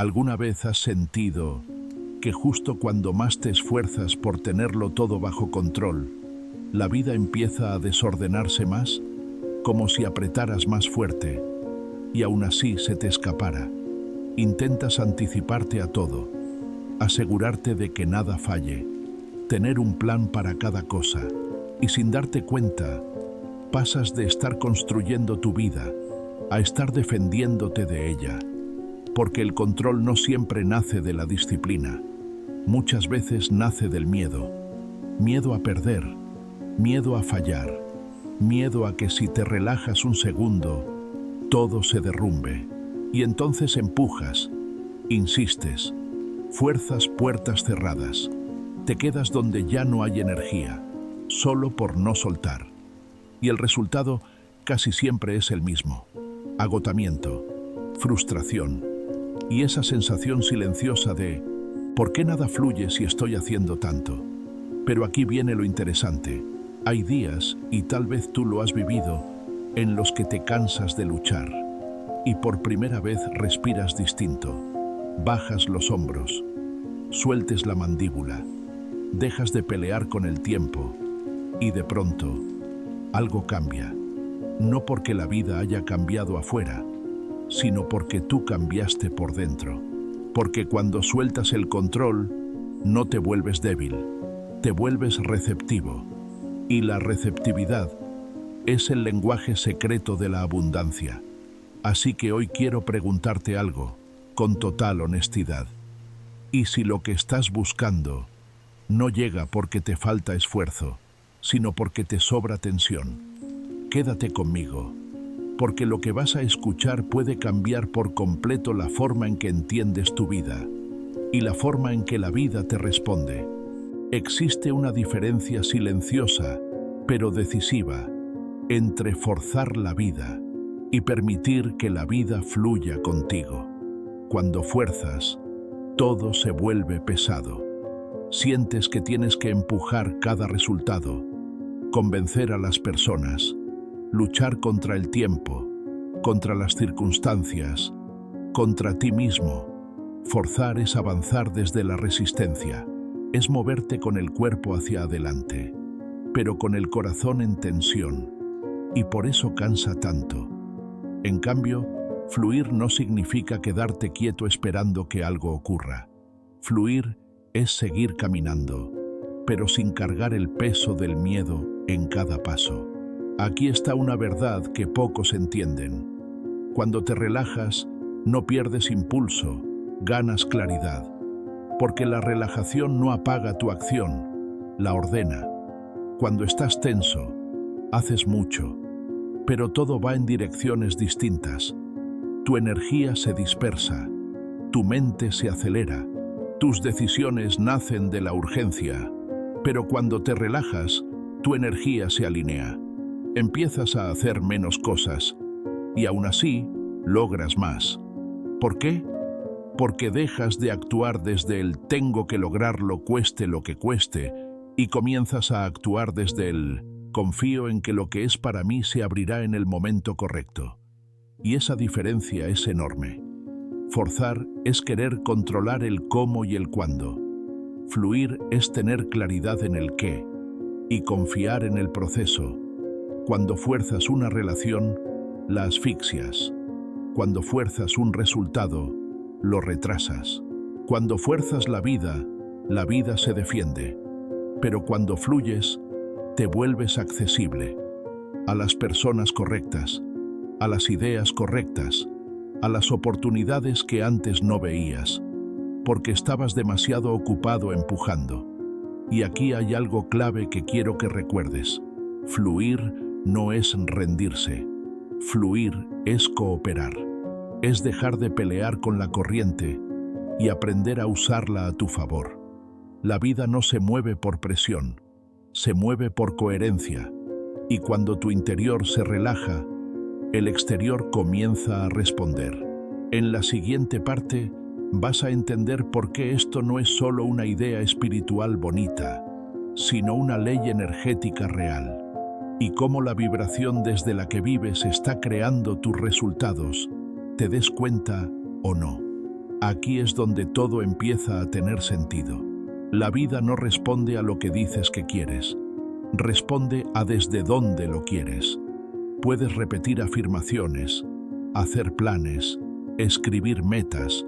¿Alguna vez has sentido que justo cuando más te esfuerzas por tenerlo todo bajo control, la vida empieza a desordenarse más, como si apretaras más fuerte, y aún así se te escapara? Intentas anticiparte a todo, asegurarte de que nada falle, tener un plan para cada cosa, y sin darte cuenta, pasas de estar construyendo tu vida a estar defendiéndote de ella, porque el control no siempre nace de la disciplina, muchas veces nace del miedo. Miedo a perder, miedo a fallar, miedo a que si te relajas un segundo, todo se derrumbe. Y entonces empujas, insistes, fuerzas puertas cerradas, te quedas donde ya no hay energía, solo por no soltar. Y el resultado casi siempre es el mismo: agotamiento, frustración y esa sensación silenciosa de ¿por qué nada fluye si estoy haciendo tanto? Pero aquí viene lo interesante. Hay días, y tal vez tú lo has vivido, en los que te cansas de luchar y por primera vez respiras distinto, bajas los hombros, sueltes la mandíbula, dejas de pelear con el tiempo y de pronto algo cambia. No porque la vida haya cambiado afuera, sino porque tú cambiaste por dentro. Porque cuando sueltas el control, no te vuelves débil, te vuelves receptivo. Y la receptividad es el lenguaje secreto de la abundancia. Así que hoy quiero preguntarte algo, con total honestidad. ¿Y si lo que estás buscando no llega porque te falta esfuerzo, sino porque te sobra tensión? Quédate conmigo, porque lo que vas a escuchar puede cambiar por completo la forma en que entiendes tu vida y la forma en que la vida te responde. Existe una diferencia silenciosa, pero decisiva, entre forzar la vida y permitir que la vida fluya contigo. Cuando fuerzas, todo se vuelve pesado. Sientes que tienes que empujar cada resultado, convencer a las personas, luchar contra el tiempo, contra las circunstancias, contra ti mismo. Forzar es avanzar desde la resistencia, es moverte con el cuerpo hacia adelante, pero con el corazón en tensión, y por eso cansa tanto. En cambio, fluir no significa quedarte quieto esperando que algo ocurra. Fluir es seguir caminando, pero sin cargar el peso del miedo en cada paso. Aquí está una verdad que pocos entienden. Cuando te relajas, no pierdes impulso, ganas claridad, porque la relajación no apaga tu acción, la ordena. Cuando estás tenso, haces mucho, pero todo va en direcciones distintas. Tu energía se dispersa, tu mente se acelera, tus decisiones nacen de la urgencia, pero cuando te relajas, tu energía se alinea. Empiezas a hacer menos cosas y aún así logras más. ¿Por qué? Porque dejas de actuar desde el tengo que lograrlo cueste lo que cueste y comienzas a actuar desde el confío en que lo que es para mí se abrirá en el momento correcto. Y esa diferencia es enorme. Forzar es querer controlar el cómo y el cuándo. Fluir es tener claridad en el qué y confiar en el proceso. Cuando fuerzas una relación, la asfixias. Cuando fuerzas un resultado, lo retrasas. Cuando fuerzas la vida se defiende. Pero cuando fluyes, te vuelves accesible a las personas correctas, a las ideas correctas, a las oportunidades que antes no veías, porque estabas demasiado ocupado empujando. Y aquí hay algo clave que quiero que recuerdes. Fluir no es rendirse. Fluir es cooperar. Es dejar de pelear con la corriente y aprender a usarla a tu favor. La vida no se mueve por presión, se mueve por coherencia. Y cuando tu interior se relaja, el exterior comienza a responder. En la siguiente parte, vas a entender por qué esto no es solo una idea espiritual bonita, sino una ley energética real, y cómo la vibración desde la que vives está creando tus resultados, te des cuenta o no. Aquí es donde todo empieza a tener sentido. La vida no responde a lo que dices que quieres, responde a desde dónde lo quieres. Puedes repetir afirmaciones, hacer planes, escribir metas,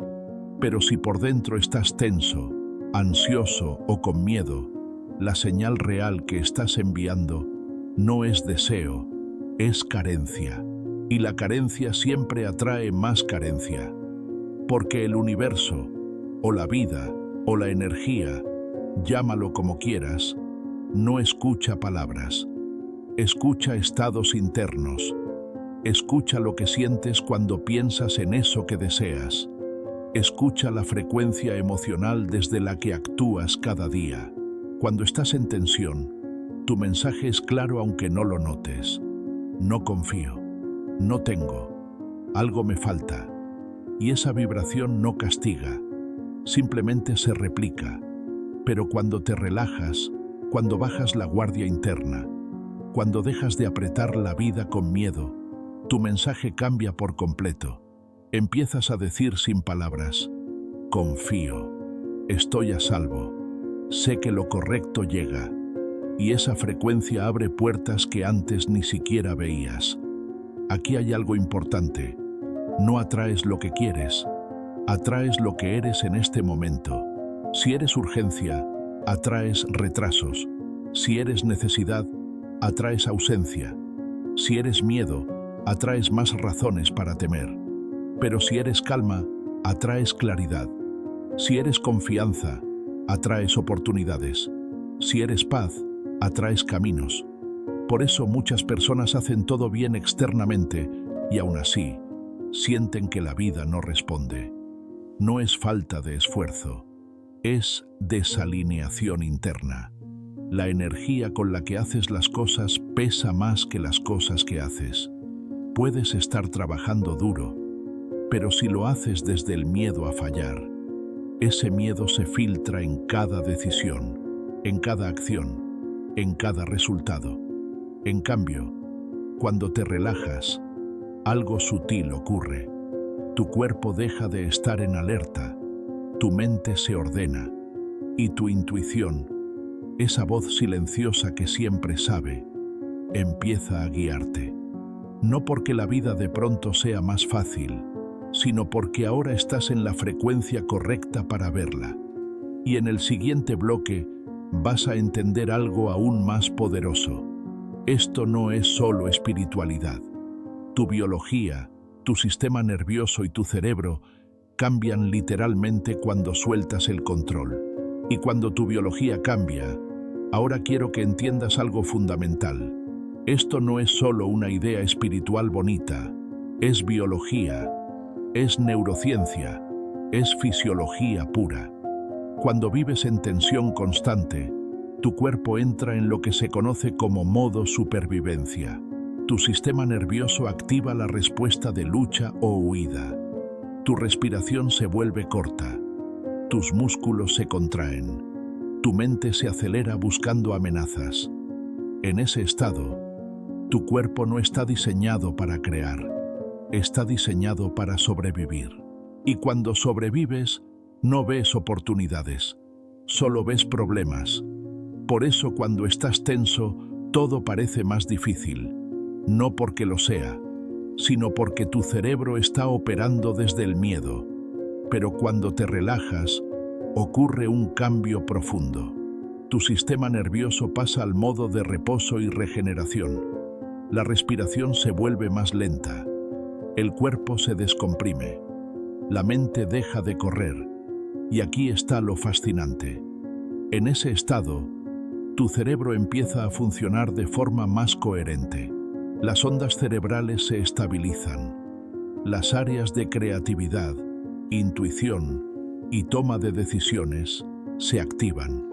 pero si por dentro estás tenso, ansioso o con miedo, la señal real que estás enviando no es deseo, es carencia. Y la carencia siempre atrae más carencia, porque el universo, o la vida, o la energía, llámalo como quieras, no escucha palabras, escucha estados internos, escucha lo que sientes cuando piensas en eso que deseas, escucha la frecuencia emocional desde la que actúas cada día. Cuando estás en tensión, tu mensaje es claro aunque no lo notes. No confío, no tengo, algo me falta. Y esa vibración no castiga, simplemente se replica. Pero cuando te relajas, cuando bajas la guardia interna, cuando dejas de apretar la vida con miedo, tu mensaje cambia por completo. Empiezas a decir sin palabras: confío, estoy a salvo, sé que lo correcto llega. Y esa frecuencia abre puertas que antes ni siquiera veías. Aquí hay algo importante. No atraes lo que quieres, atraes lo que eres en este momento. Si eres urgencia, atraes retrasos. Si eres necesidad, atraes ausencia. Si eres miedo, atraes más razones para temer. Pero si eres calma, atraes claridad. Si eres confianza, atraes oportunidades. Si eres paz, atraes caminos. Por eso muchas personas hacen todo bien externamente y aún así sienten que la vida no responde. No es falta de esfuerzo, es desalineación interna. La energía con la que haces las cosas pesa más que las cosas que haces. Puedes estar trabajando duro, pero si lo haces desde el miedo a fallar, ese miedo se filtra en cada decisión, en cada acción, en cada resultado. En cambio, cuando te relajas, algo sutil ocurre. Tu cuerpo deja de estar en alerta, tu mente se ordena y tu intuición, esa voz silenciosa que siempre sabe, empieza a guiarte. No porque la vida de pronto sea más fácil, sino porque ahora estás en la frecuencia correcta para verla. Y en el siguiente bloque vas a entender algo aún más poderoso. Esto no es solo espiritualidad. Tu biología, tu sistema nervioso y tu cerebro cambian literalmente cuando sueltas el control. Y cuando tu biología cambia, ahora quiero que entiendas algo fundamental. Esto no es solo una idea espiritual bonita, es biología, es neurociencia, es fisiología pura. Cuando vives en tensión constante, tu cuerpo entra en lo que se conoce como modo supervivencia. Tu sistema nervioso activa la respuesta de lucha o huida. Tu respiración se vuelve corta. Tus músculos se contraen. Tu mente se acelera buscando amenazas. En ese estado, tu cuerpo no está diseñado para crear, está diseñado para sobrevivir. Y cuando sobrevives, no ves oportunidades, solo ves problemas. Por eso cuando estás tenso, todo parece más difícil. No porque lo sea, sino porque tu cerebro está operando desde el miedo. Pero cuando te relajas, ocurre un cambio profundo. Tu sistema nervioso pasa al modo de reposo y regeneración. La respiración se vuelve más lenta. El cuerpo se descomprime. La mente deja de correr. Y aquí está lo fascinante. En ese estado, tu cerebro empieza a funcionar de forma más coherente. Las ondas cerebrales se estabilizan. Las áreas de creatividad, intuición y toma de decisiones se activan.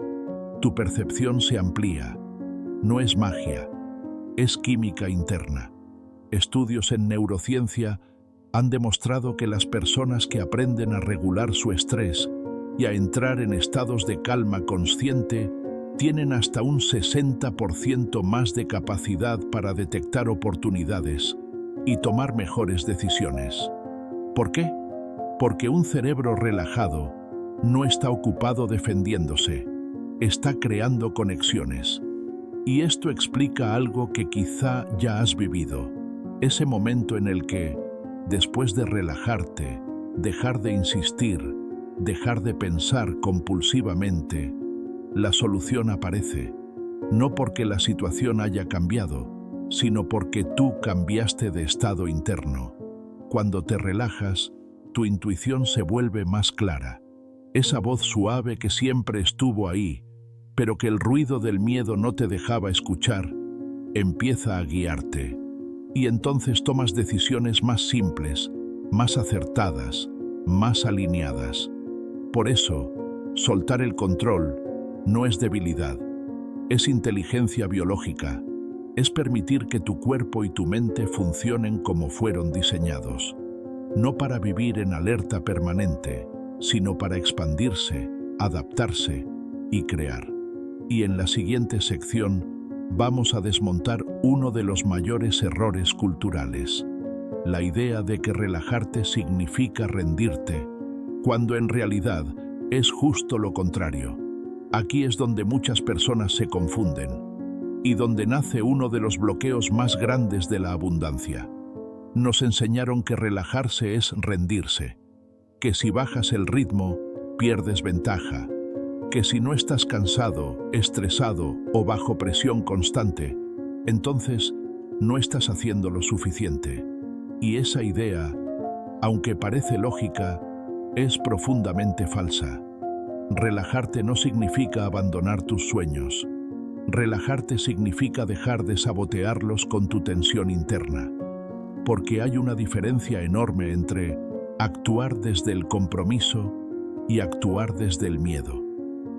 Tu percepción se amplía. No es magia, es química interna. Estudios en neurociencia han demostrado que las personas que aprenden a regular su estrés y a entrar en estados de calma consciente tienen hasta un 60% más de capacidad para detectar oportunidades y tomar mejores decisiones. ¿Por qué? Porque un cerebro relajado no está ocupado defendiéndose, está creando conexiones. Y esto explica algo que quizá ya has vivido, ese momento en el que, después de relajarte, dejar de insistir, dejar de pensar compulsivamente, la solución aparece, no porque la situación haya cambiado, sino porque tú cambiaste de estado interno. Cuando te relajas, tu intuición se vuelve más clara. Esa voz suave que siempre estuvo ahí, pero que el ruido del miedo no te dejaba escuchar, empieza a guiarte. Y entonces tomas decisiones más simples, más acertadas, más alineadas. Por eso, soltar el control no es debilidad, es inteligencia biológica, es permitir que tu cuerpo y tu mente funcionen como fueron diseñados, no para vivir en alerta permanente, sino para expandirse, adaptarse y crear. Y en la siguiente sección vamos a desmontar uno de los mayores errores culturales, la idea de que relajarte significa rendirte, cuando en realidad es justo lo contrario. Aquí es donde muchas personas se confunden y donde nace uno de los bloqueos más grandes de la abundancia. Nos enseñaron que relajarse es rendirse, que si bajas el ritmo, pierdes ventaja, que si no estás cansado, estresado o bajo presión constante, entonces no estás haciendo lo suficiente. Y esa idea, aunque parece lógica, es profundamente falsa. Relajarte no significa abandonar tus sueños. Relajarte significa dejar de sabotearlos con tu tensión interna. Porque hay una diferencia enorme entre actuar desde el compromiso y actuar desde el miedo.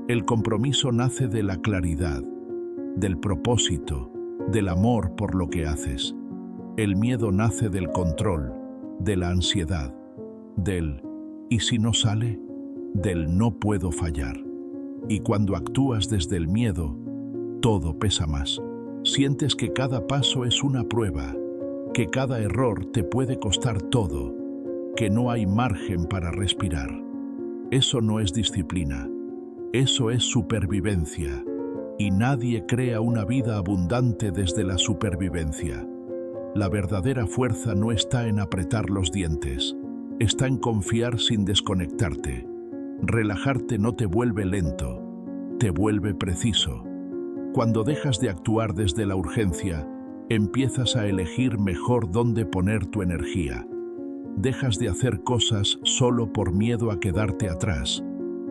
El compromiso nace de la claridad, del propósito, del amor por lo que haces. El miedo nace del control, de la ansiedad, del ¿y si no sale? Del no puedo fallar. Y cuando actúas desde el miedo, todo pesa más. Sientes que cada paso es una prueba, que cada error te puede costar todo, que no hay margen para respirar. Eso no es disciplina. Eso es supervivencia, y nadie crea una vida abundante desde la supervivencia. La verdadera fuerza no está en apretar los dientes, está en confiar sin desconectarte. Relajarte no te vuelve lento, te vuelve preciso. Cuando dejas de actuar desde la urgencia, empiezas a elegir mejor dónde poner tu energía. Dejas de hacer cosas solo por miedo a quedarte atrás,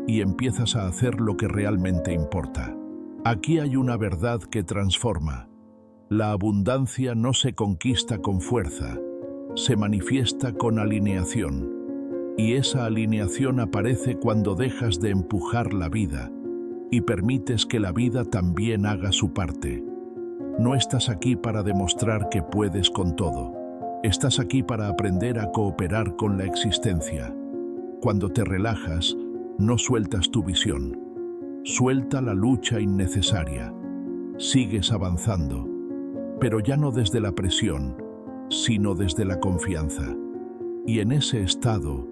y empiezas a hacer lo que realmente importa. Aquí hay una verdad que transforma. La abundancia no se conquista con fuerza, se manifiesta con alineación. Y esa alineación aparece cuando dejas de empujar la vida y permites que la vida también haga su parte. No estás aquí para demostrar que puedes con todo. Estás aquí para aprender a cooperar con la existencia. Cuando te relajas, no sueltas tu visión. Suelta la lucha innecesaria. Sigues avanzando, pero ya no desde la presión, sino desde la confianza. Y en ese estado,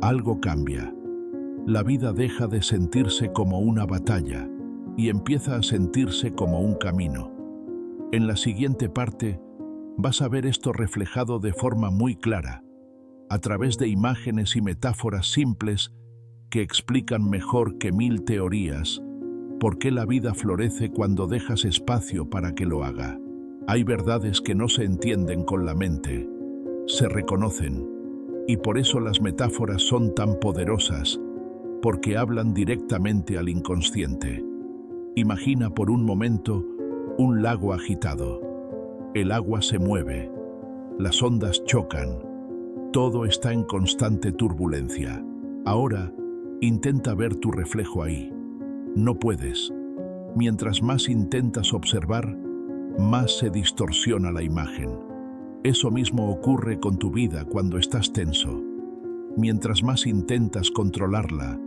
algo cambia. La vida deja de sentirse como una batalla y empieza a sentirse como un camino. En la siguiente parte, vas a ver esto reflejado de forma muy clara, a través de imágenes y metáforas simples que explican mejor que 1000 teorías por qué la vida florece cuando dejas espacio para que lo haga. Hay verdades que no se entienden con la mente, se reconocen, y por eso las metáforas son tan poderosas, porque hablan directamente al inconsciente. Imagina por un momento un lago agitado. El agua se mueve, las ondas chocan, todo está en constante turbulencia. Ahora, intenta ver tu reflejo ahí. No puedes. Mientras más intentas observar, más se distorsiona la imagen. Eso mismo ocurre con tu vida cuando estás tenso. Mientras más intentas controlarla,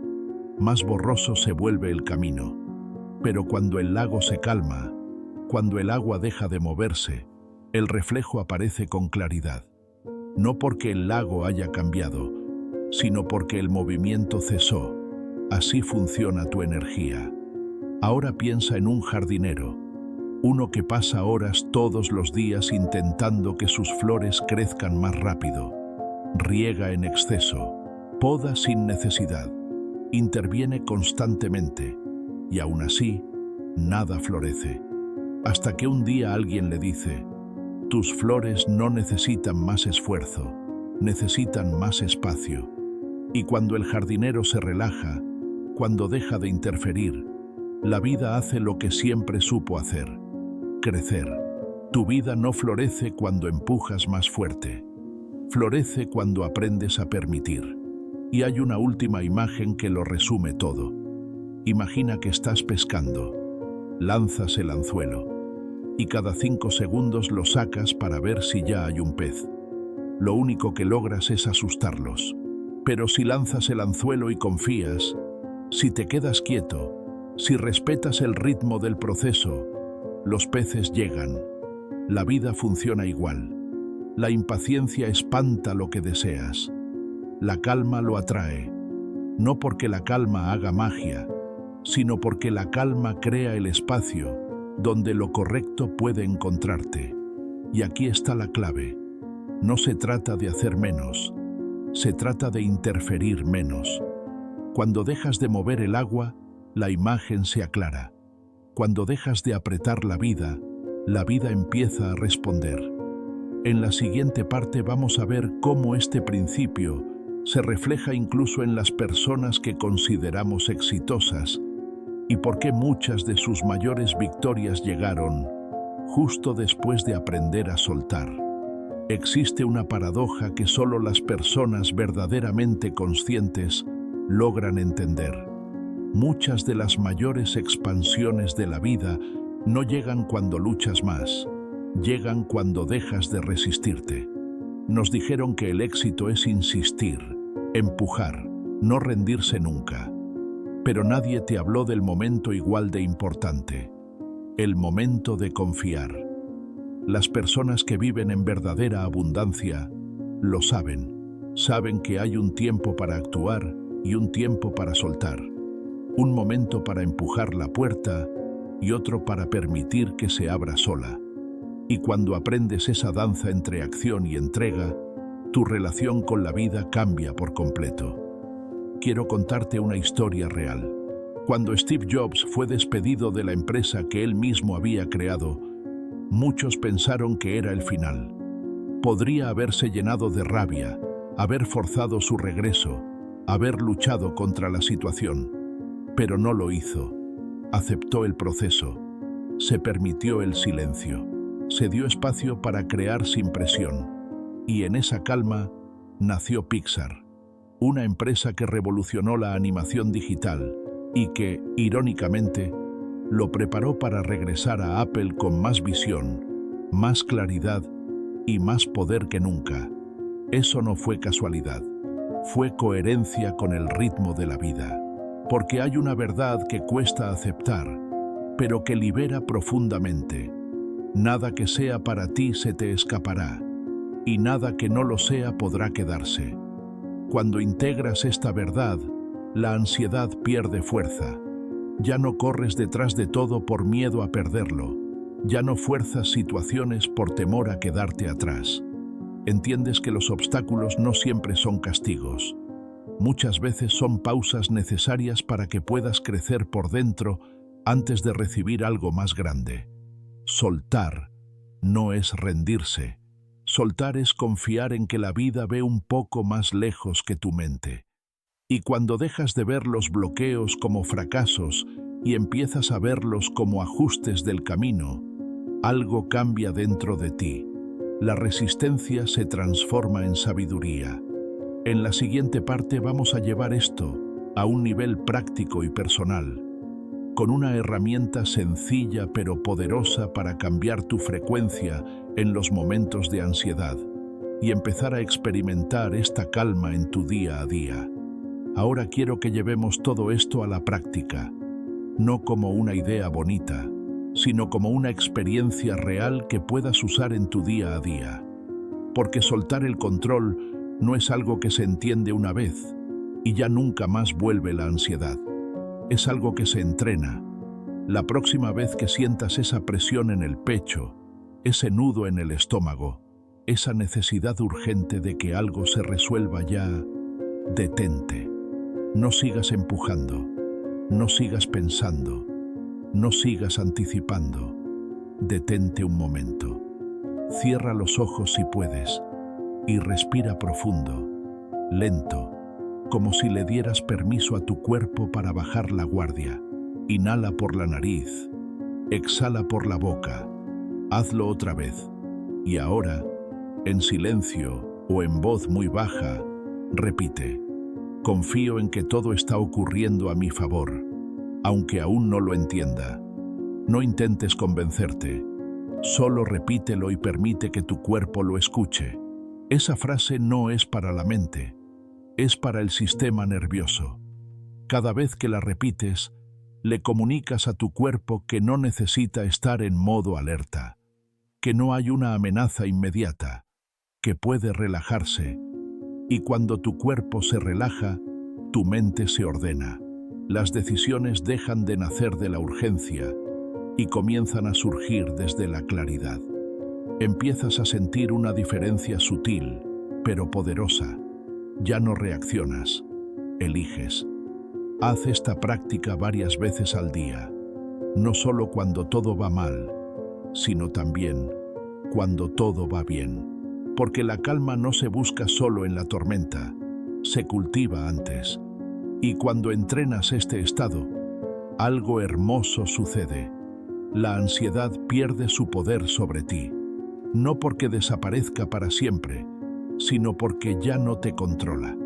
más borroso se vuelve el camino. Pero cuando el lago se calma, cuando el agua deja de moverse, el reflejo aparece con claridad. No porque el lago haya cambiado, sino porque el movimiento cesó. Así funciona tu energía. Ahora piensa en un jardinero, uno que pasa horas todos los días intentando que sus flores crezcan más rápido. Riega en exceso, poda sin necesidad, interviene constantemente y aún así nada florece. Hasta que un día alguien le dice: tus flores no necesitan más esfuerzo, necesitan más espacio. Y cuando el jardinero se relaja, cuando deja de interferir, la vida hace lo que siempre supo hacer: crecer. Tu vida no florece cuando empujas más fuerte. Florece cuando aprendes a permitir. Y hay una última imagen que lo resume todo. Imagina que estás pescando. Lanzas el anzuelo y cada 5 segundos lo sacas para ver si ya hay un pez. Lo único que logras es asustarlos. Pero si lanzas el anzuelo y confías, si te quedas quieto, si respetas el ritmo del proceso, los peces llegan. La vida funciona igual. La impaciencia espanta lo que deseas. La calma lo atrae. No porque la calma haga magia, sino porque la calma crea el espacio donde lo correcto puede encontrarte. Y aquí está la clave. No se trata de hacer menos, se trata de interferir menos. Cuando dejas de mover el agua, la imagen se aclara. Cuando dejas de apretar la vida empieza a responder. En la siguiente parte vamos a ver cómo este principio se refleja incluso en las personas que consideramos exitosas y por qué muchas de sus mayores victorias llegaron justo después de aprender a soltar. Existe una paradoja que solo las personas verdaderamente conscientes logran entender. Muchas de las mayores expansiones de la vida no llegan cuando luchas más, llegan cuando dejas de resistirte. Nos dijeron que el éxito es insistir, empujar, no rendirse nunca. Pero nadie te habló del momento igual de importante, el momento de confiar. Las personas que viven en verdadera abundancia lo saben que hay un tiempo para actuar y un tiempo para soltar, un momento para empujar la puerta y otro para permitir que se abra sola. Y cuando aprendes esa danza entre acción y entrega, tu relación con la vida cambia por completo. Quiero contarte una historia real. Cuando Steve Jobs fue despedido de la empresa que él mismo había creado, muchos pensaron que era el final. Podría haberse llenado de rabia, haber forzado su regreso, haber luchado contra la situación, pero no lo hizo. Aceptó el proceso, se permitió el silencio, se dio espacio para crear sin presión, y en esa calma nació Pixar, una empresa que revolucionó la animación digital y que, irónicamente, lo preparó para regresar a Apple con más visión, más claridad y más poder que nunca. Eso no fue casualidad, fue coherencia con el ritmo de la vida. Porque hay una verdad que cuesta aceptar, pero que libera profundamente. Nada que sea para ti se te escapará, y nada que no lo sea podrá quedarse. Cuando integras esta verdad, la ansiedad pierde fuerza. Ya no corres detrás de todo por miedo a perderlo. Ya no fuerzas situaciones por temor a quedarte atrás. Entiendes que los obstáculos no siempre son castigos. Muchas veces son pausas necesarias para que puedas crecer por dentro antes de recibir algo más grande. Soltar no es rendirse. Soltar es confiar en que la vida ve un poco más lejos que tu mente. Y cuando dejas de ver los bloqueos como fracasos y empiezas a verlos como ajustes del camino, algo cambia dentro de ti. La resistencia se transforma en sabiduría. En la siguiente parte vamos a llevar esto a un nivel práctico y personal, con una herramienta sencilla pero poderosa para cambiar tu frecuencia en los momentos de ansiedad y empezar a experimentar esta calma en tu día a día. Ahora quiero que llevemos todo esto a la práctica, no como una idea bonita, sino como una experiencia real que puedas usar en tu día a día. Porque soltar el control No es algo que se entiende una vez y ya nunca más vuelve la ansiedad. Es algo que se entrena. La próxima vez que sientas esa presión en el pecho, ese nudo en el estómago, esa necesidad urgente de que algo se resuelva ya, detente. No sigas empujando, no sigas pensando, no sigas anticipando. Detente un momento. Cierra los ojos si puedes y respira profundo, lento, como si le dieras permiso a tu cuerpo para bajar la guardia. Inhala por la nariz, exhala por la boca. Hazlo otra vez. Y ahora, en silencio o en voz muy baja, repite: confío en que todo está ocurriendo a mi favor, aunque aún no lo entienda. No intentes convencerte, solo repítelo y permite que tu cuerpo lo escuche. Esa frase no es para la mente, es para el sistema nervioso. Cada vez que la repites, le comunicas a tu cuerpo que no necesita estar en modo alerta, que no hay una amenaza inmediata, que puede relajarse, y cuando tu cuerpo se relaja, tu mente se ordena. Las decisiones dejan de nacer de la urgencia y comienzan a surgir desde la claridad. Empiezas a sentir una diferencia sutil, pero poderosa. Ya no reaccionas, eliges. Haz esta práctica varias veces al día, no solo cuando todo va mal, sino también cuando todo va bien. Porque la calma no se busca solo en la tormenta, se cultiva antes. Y cuando entrenas este estado, algo hermoso sucede. La ansiedad pierde su poder sobre ti, no porque desaparezca para siempre, sino porque ya no te controla.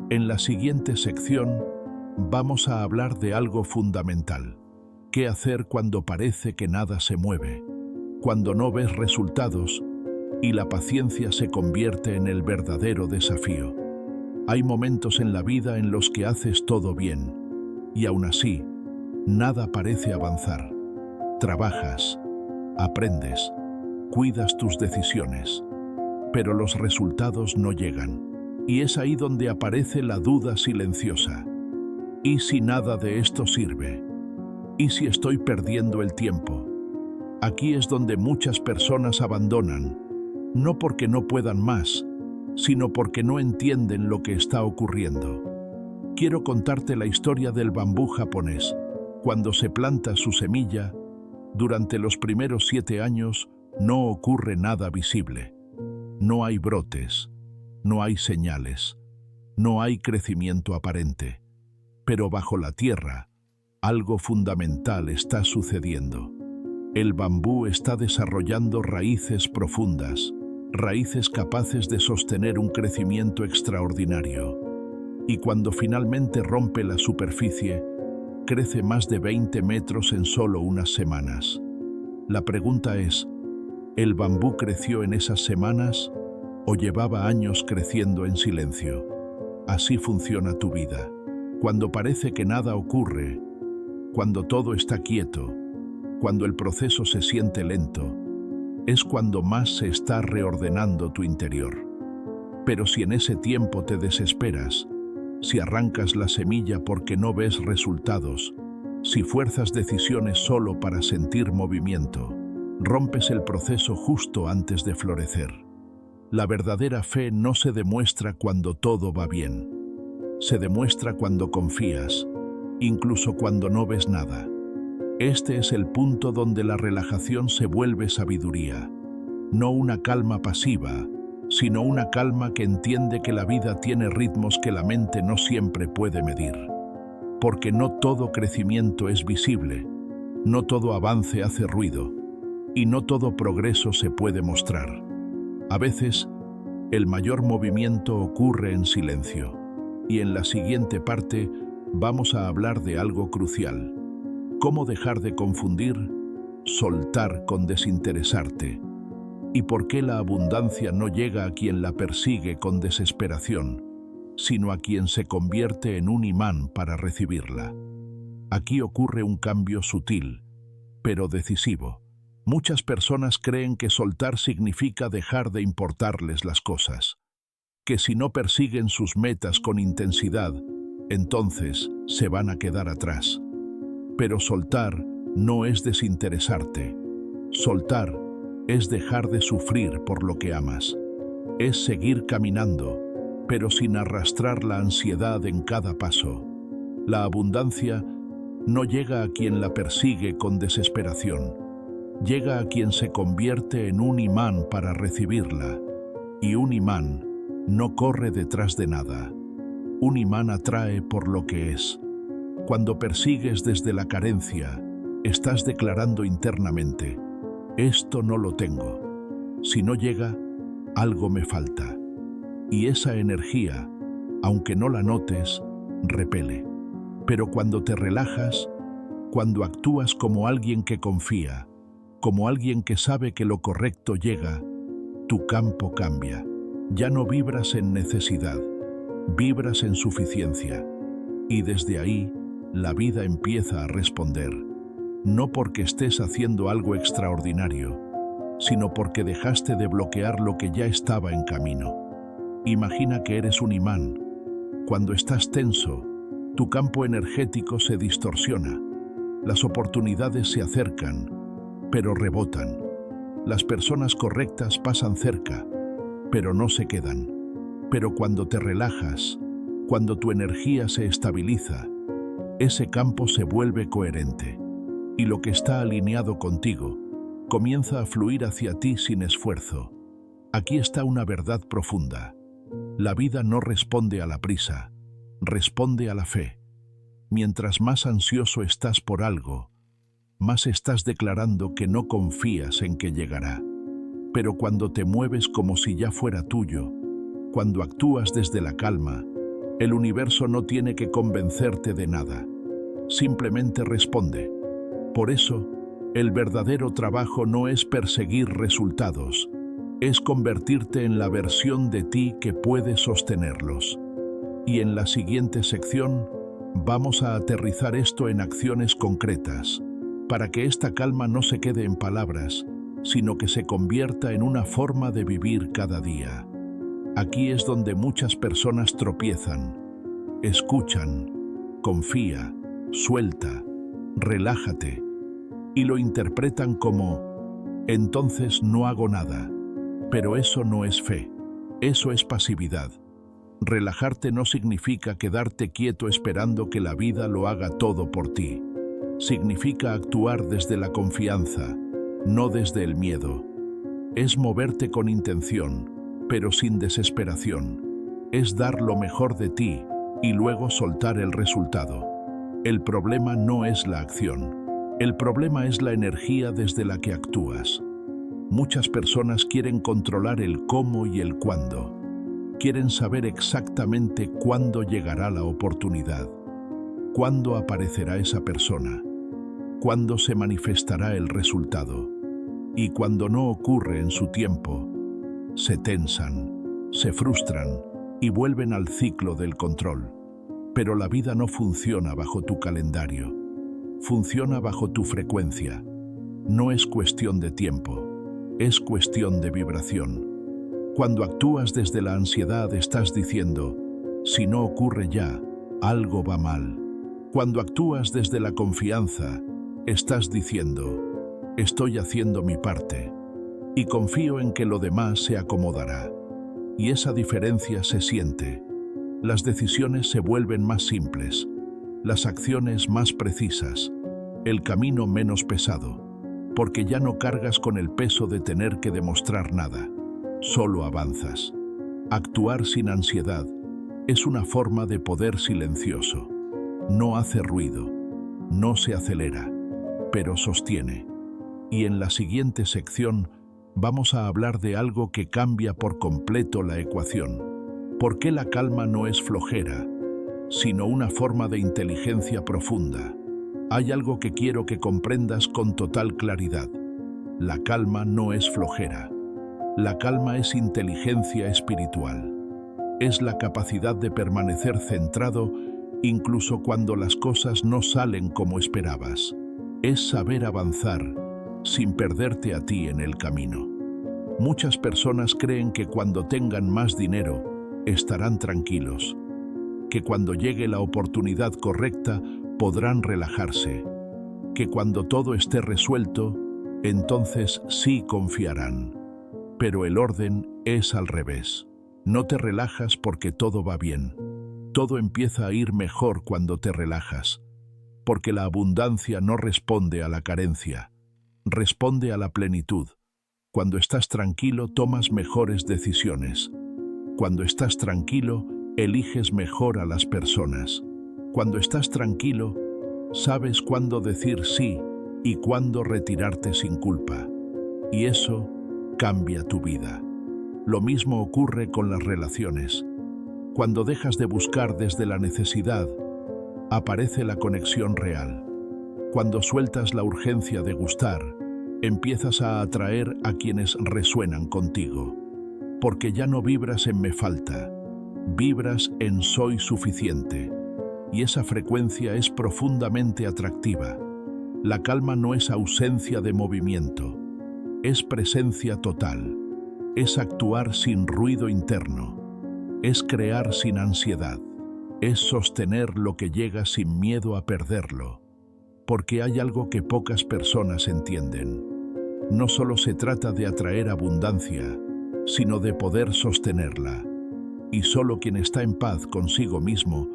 En la siguiente sección vamos a hablar de algo fundamental. ¿Qué hacer cuando parece que nada se mueve? Cuando no ves resultados y la paciencia se convierte en el verdadero desafío. Hay momentos en la vida en los que haces todo bien y aún así, nada parece avanzar. Trabajas, aprendes, cuidas tus decisiones, pero los resultados no llegan. Y es ahí donde aparece la duda silenciosa. ¿Y si nada de esto sirve? ¿Y si estoy perdiendo el tiempo? Aquí es donde muchas personas abandonan, no porque no puedan más, sino porque no entienden lo que está ocurriendo. Quiero contarte la historia del bambú japonés. Cuando se planta su semilla, durante los primeros 7 años no ocurre nada visible. No hay brotes, no hay señales, no hay crecimiento aparente. Pero bajo la tierra, algo fundamental está sucediendo. El bambú está desarrollando raíces profundas, raíces capaces de sostener un crecimiento extraordinario. Y cuando finalmente rompe la superficie, crece más de 20 metros en solo unas semanas. La pregunta es, ¿el bambú creció en esas semanas o llevaba años creciendo en silencio? Así funciona tu vida. Cuando parece que nada ocurre, cuando todo está quieto, cuando el proceso se siente lento, es cuando más se está reordenando tu interior. Pero si en ese tiempo te desesperas, si arrancas la semilla porque no ves resultados, si fuerzas decisiones solo para sentir movimiento, rompes el proceso justo antes de florecer. La verdadera fe no se demuestra cuando todo va bien. Se demuestra cuando confías, incluso cuando no ves nada. Este es el punto donde la relajación se vuelve sabiduría. No una calma pasiva, sino una calma que entiende que la vida tiene ritmos que la mente no siempre puede medir. Porque no todo crecimiento es visible, no todo avance hace ruido, y no todo progreso se puede mostrar. A veces, el mayor movimiento ocurre en silencio. Y en la siguiente parte vamos a hablar de algo crucial. Cómo dejar de confundir, soltar con desinteresarte. Y por qué la abundancia no llega a quien la persigue con desesperación, sino a quien se convierte en un imán para recibirla. Aquí ocurre un cambio sutil, pero decisivo. Muchas personas creen que soltar significa dejar de importarles las cosas, que si no persiguen sus metas con intensidad, entonces se van a quedar atrás. Pero soltar no es desinteresarte. Soltar es dejar de sufrir por lo que amas. Es seguir caminando, pero sin arrastrar la ansiedad en cada paso. La abundancia no llega a quien la persigue con desesperación. Llega a quien se convierte en un imán para recibirla. Y un imán no corre detrás de nada. Un imán atrae por lo que es. Cuando persigues desde la carencia, estás declarando internamente: esto no lo tengo. Si no llega, algo me falta. Y esa energía, aunque no la notes, repele. Pero cuando te relajas, cuando actúas como alguien que confía, como alguien que sabe que lo correcto llega, tu campo cambia. Ya no vibras en necesidad, vibras en suficiencia. Y desde ahí, la vida empieza a responder. No porque estés haciendo algo extraordinario, sino porque dejaste de bloquear lo que ya estaba en camino. Imagina que eres un imán. Cuando estás tenso, tu campo energético se distorsiona. Las oportunidades se acercan, pero rebotan. Las personas correctas pasan cerca, pero no se quedan. Pero cuando te relajas, cuando tu energía se estabiliza, ese campo se vuelve coherente. Y lo que está alineado contigo comienza a fluir hacia ti sin esfuerzo. Aquí está una verdad profunda. La vida no responde a la prisa, responde a la fe. Mientras más ansioso estás por algo, más estás declarando que no confías en que llegará. Pero cuando te mueves como si ya fuera tuyo, cuando actúas desde la calma, el universo no tiene que convencerte de nada. Simplemente responde. Por eso, el verdadero trabajo no es perseguir resultados, es convertirte en la versión de ti que puede sostenerlos. Y en la siguiente sección, vamos a aterrizar esto en acciones concretas, para que esta calma no se quede en palabras, sino que se convierta en una forma de vivir cada día. Aquí es donde muchas personas tropiezan. Escuchan, confía, suelta, relájate, y lo interpretan como: entonces no hago nada. Pero eso no es fe, eso es pasividad. Relajarte no significa quedarte quieto esperando que la vida lo haga todo por ti. Significa actuar desde la confianza, no desde el miedo. Es moverte con intención, pero sin desesperación. Es dar lo mejor de ti y luego soltar el resultado. El problema no es la acción. El problema es la energía desde la que actúas. Muchas personas quieren controlar el cómo y el cuándo. Quieren saber exactamente cuándo llegará la oportunidad, cuándo aparecerá esa persona, cuándo se manifestará el resultado. Y cuando no ocurre en su tiempo, se tensan, se frustran y vuelven al ciclo del control. Pero la vida no funciona bajo tu calendario, funciona bajo tu frecuencia. No es cuestión de tiempo, es cuestión de vibración. Cuando actúas desde la ansiedad estás diciendo: si no ocurre ya, algo va mal. Cuando actúas desde la confianza, estás diciendo: estoy haciendo mi parte y confío en que lo demás se acomodará. Y esa diferencia se siente. Las decisiones se vuelven más simples, las acciones más precisas, el camino menos pesado, porque ya no cargas con el peso de tener que demostrar nada, solo avanzas. Actuar sin ansiedad es una forma de poder silencioso. No hace ruido, no se acelera, pero sostiene. Y en la siguiente sección vamos a hablar de algo que cambia por completo la ecuación. ¿Por qué la calma no es flojera, sino una forma de inteligencia profunda? Hay algo que quiero que comprendas con total claridad. La calma no es flojera. La calma es inteligencia espiritual. Es la capacidad de permanecer centrado incluso cuando las cosas no salen como esperabas. Es saber avanzar sin perderte a ti en el camino. Muchas personas creen que cuando tengan más dinero, estarán tranquilos, que cuando llegue la oportunidad correcta podrán relajarse, que cuando todo esté resuelto, entonces sí confiarán. Pero el orden es al revés. No te relajas porque todo va bien. Todo empieza a ir mejor cuando te relajas, porque la abundancia no responde a la carencia, responde a la plenitud. Cuando estás tranquilo, tomas mejores decisiones. Cuando estás tranquilo, eliges mejor a las personas. Cuando estás tranquilo, sabes cuándo decir sí y cuándo retirarte sin culpa. Y eso cambia tu vida. Lo mismo ocurre con las relaciones. Cuando dejas de buscar desde la necesidad, aparece la conexión real. Cuando sueltas la urgencia de gustar, empiezas a atraer a quienes resuenan contigo. Porque ya no vibras en me falta, vibras en soy suficiente. Y esa frecuencia es profundamente atractiva. La calma no es ausencia de movimiento, es presencia total. Es actuar sin ruido interno, es crear sin ansiedad, es sostener lo que llega sin miedo a perderlo, porque hay algo que pocas personas entienden. No solo se trata de atraer abundancia, sino de poder sostenerla, y solo quien está en paz consigo mismo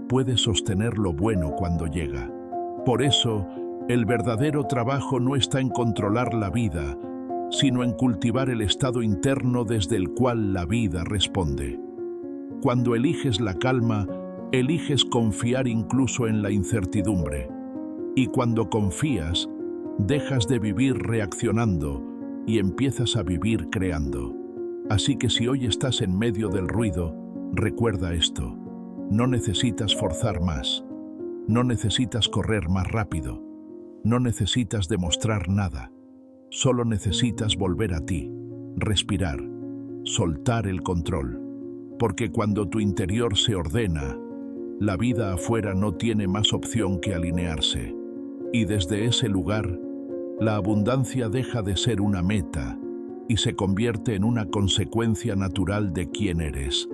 puede sostener lo bueno cuando llega. Por eso, el verdadero trabajo no está en controlar la vida, sino en cultivar el estado interno desde el cual la vida responde. Cuando eliges la calma, eliges confiar incluso en la incertidumbre. Y cuando confías, dejas de vivir reaccionando y empiezas a vivir creando. Así que si hoy estás en medio del ruido, recuerda esto. No necesitas forzar más. No necesitas correr más rápido. No necesitas demostrar nada. Solo necesitas volver a ti, respirar, soltar el control. Porque cuando tu interior se ordena, la vida afuera no tiene más opción que alinearse. Y desde ese lugar, la abundancia deja de ser una meta y se convierte en una consecuencia natural de quién eres.